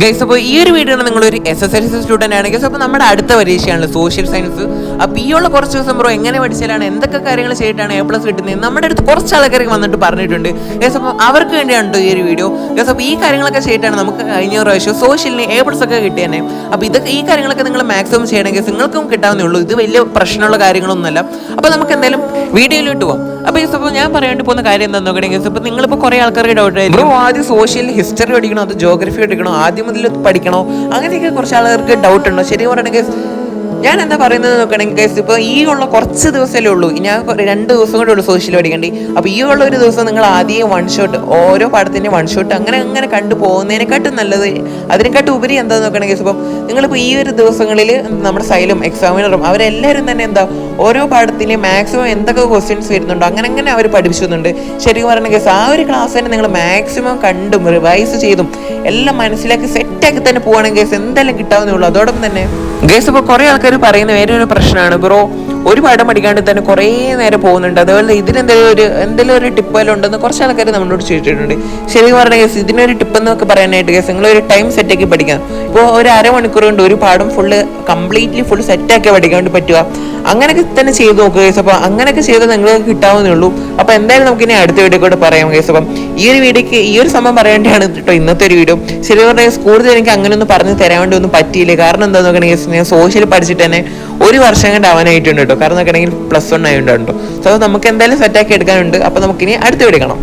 Guys, അപ്പോൾ ഈ ഒരു വീഡിയോ നിങ്ങളൊരു SSLC സ്റ്റുഡൻ്റ് ആണ് ഗൈസ്. അപ്പോൾ നമ്മുടെ അടുത്ത പരീക്ഷയാണ് സോഷ്യൽ സയൻസ്. അപ്പോൾ ഈ ഉള്ള കുറച്ച് ദിവസം ബ്രോ എങ്ങനെ പഠിച്ചാലാണ് എന്തൊക്കെ കാര്യങ്ങൾ ചെയ്തിട്ടാണ് A+ കിട്ടുന്നത് നമ്മുടെ അടുത്ത് കുറച്ച് ആൾക്കാർക്ക് വന്നിട്ട് പറഞ്ഞിട്ടുണ്ട് ഗൈസ്. അപ്പോൾ അവർക്ക് വേണ്ടിയാണ് ഈ ഒരു വീഡിയോ ഗൈസ്. അപ്പോൾ ഈ കാര്യങ്ങളൊക്കെ ചെയ്തിട്ടാണ് നമുക്ക് കഴിഞ്ഞ പ്രാവശ്യം സോഷ്യലിന് A+ ഒക്കെ കിട്ടിയത്. അപ്പോൾ ഈ കാര്യങ്ങളൊക്കെ നിങ്ങൾ മാക്സിമം ചെയ്യണം ഗൈസ്, നിങ്ങൾക്കും കിട്ടാവുന്നേ ഉള്ളൂ. ഇത് വലിയ പ്രശ്നമുള്ള കാര്യങ്ങളൊന്നുമല്ല. അപ്പോൾ നമുക്ക് എന്തായാലും വീഡിയോയിലോട്ട് പോകാം. അപ്പോൾ ഗൈസ്, അപ്പോൾ ഞാൻ പറയാണ്ട് പോകുന്ന കാര്യം എന്താണെന്ന് നോക്കണമെങ്കിൽ ഗൈസ്, ഇപ്പോൾ നിങ്ങളിപ്പോൾ കുറേ ആൾക്കാർക്ക് ഡൗട്ട് ആയിരുന്നു ബ്രോ ആദ്യം സോഷ്യൽ ഹിസ്റ്ററി പഠിക്കണോ അത് ജോഗ്രഫി പഠിക്കണോ ആദ്യം മുതൽ പഠിക്കണോ, അങ്ങനെയൊക്കെ കുറച്ച് ആളുകൾക്ക് ഡൗട്ട് ഉണ്ടോ. ശരി പറയണെങ്കിൽ ഞാൻ എന്താ പറയുന്നത് നോക്കുകയാണെങ്കിൽ ഗൈസ്, ഇപ്പോൾ ഈ ഉള്ള കുറച്ച് ദിവസമല്ലേ ഉള്ളൂ, ഞാൻ 2 ദിവസം കൂടെ ഉള്ളൂ സോഷ്യൽ പഠിക്കേണ്ടി. അപ്പോൾ ഈ ഉള്ള ഒരു ദിവസം നിങ്ങൾ ആദ്യം 1 ഷോട്ട് ഓരോ പാഠത്തിൻ്റെ 1 ഷോട്ട് അങ്ങനെ കണ്ടു പോകുന്നതിനെക്കാട്ടും നല്ലത്, അതിനെക്കാട്ടും ഉപരി എന്താണെന്ന് നോക്കുകയാണെങ്കിൽ ഗൈസ്, ഇപ്പം നിങ്ങളിപ്പോൾ ഈ ഒരു ദിവസങ്ങളിൽ നമ്മുടെ സൈലും എക്സാമിനറും അവരെല്ലാവരും തന്നെ എന്താ ഓരോ പാഠത്തിലെ മാക്സിമം എന്തൊക്കെ ക്വസ്റ്റ്യൻസ് വരുന്നുണ്ടോ അങ്ങനെ അവർ പഠിപ്പിക്കുന്നുണ്ട്. ശരിക്കും പറയുന്നത് ഗൈസ്, ആ ഒരു ക്ലാസ് തന്നെ നിങ്ങൾ മാക്സിമം കണ്ടും റിവൈസ് ചെയ്തും എല്ലാം മനസ്സിലാക്കി സെറ്റാക്കി തന്നെ പോവുകയാണെങ്കിൽ ഗൈസ് എന്തായാലും കിട്ടാവുന്നേ ഉള്ളൂ. അതോടൊപ്പം തന്നെ ഗൈസ്, ഇപ്പോൾ കുറേ ആൾക്കാർ പറയുന്ന വേറെ ഒരു പ്രശ്നമാണ് ബ്രോ ഒരു പാഠം പഠിക്കാണ്ട് തന്നെ കുറേ നേരം പോകുന്നുണ്ട്, അതുപോലെ എന്തെങ്കിലും ഒരു ടിപ്പ് വല്ലതും ഉണ്ടെന്ന് കുറച്ച് ആൾക്കാർ നമ്മളോട് ചോദിച്ചിട്ടുണ്ട്. ശരിക്കും പറഞ്ഞ കേസ് ഇതിനൊരു ടിപ്പ് എന്നൊക്കെ പറയാനായിട്ട് കേസ് നിങ്ങളൊരു ടൈം സെറ്റാക്കി പഠിക്കാം. ഇപ്പോൾ ഒരു അരമണിക്കൂർ കൊണ്ട് ഒരു പാഠം കംപ്ലീറ്റ്ലി ഫുൾ സെറ്റാക്കി പഠിക്കാൻ വേണ്ടി പറ്റുക. അങ്ങനെയൊക്കെ തന്നെ ചെയ്ത് നോക്കുക കേസ്. അപ്പോൾ അങ്ങനെയൊക്കെ ചെയ്താൽ നിങ്ങൾക്ക് കിട്ടാവുന്നേ ഉള്ളൂ. അപ്പോൾ എന്തായാലും നമുക്കിനി അടുത്ത വീഡിയോ കൂടെ പറയാം കേസ്. അപ്പം ഈ ഒരു വീഡിയോക്ക് ഈ ഒരു സമയം പറയേണ്ടതാണ് കേട്ടോ ഇന്നത്തെ ഒരു വീഡിയോ. ശരിക്കും പറഞ്ഞ കേസ് കൂടുതൽ എനിക്ക് അങ്ങനെയൊന്നും പറഞ്ഞ് തരാൻ വേണ്ടി ഒന്നും പറ്റിയില്ല. കാരണം എന്താണെന്ന് നോക്കണമെങ്കിൽ ഞാൻ സോഷ്യൽ പഠിച്ചിട്ട് തന്നെ 1 വർഷം കണ്ട് ആവാനായിട്ടുണ്ട് കേട്ടോ. കാരണം നോക്കണമെങ്കിൽ +1 ആയതുകൊണ്ടാണ് കേട്ടോ. സോ നമുക്ക് എന്തായാലും സെറ്റാക്കി എടുക്കാനുണ്ട്. അപ്പോൾ നമുക്കിനി അടുത്ത വീഡിയോ കാണാം.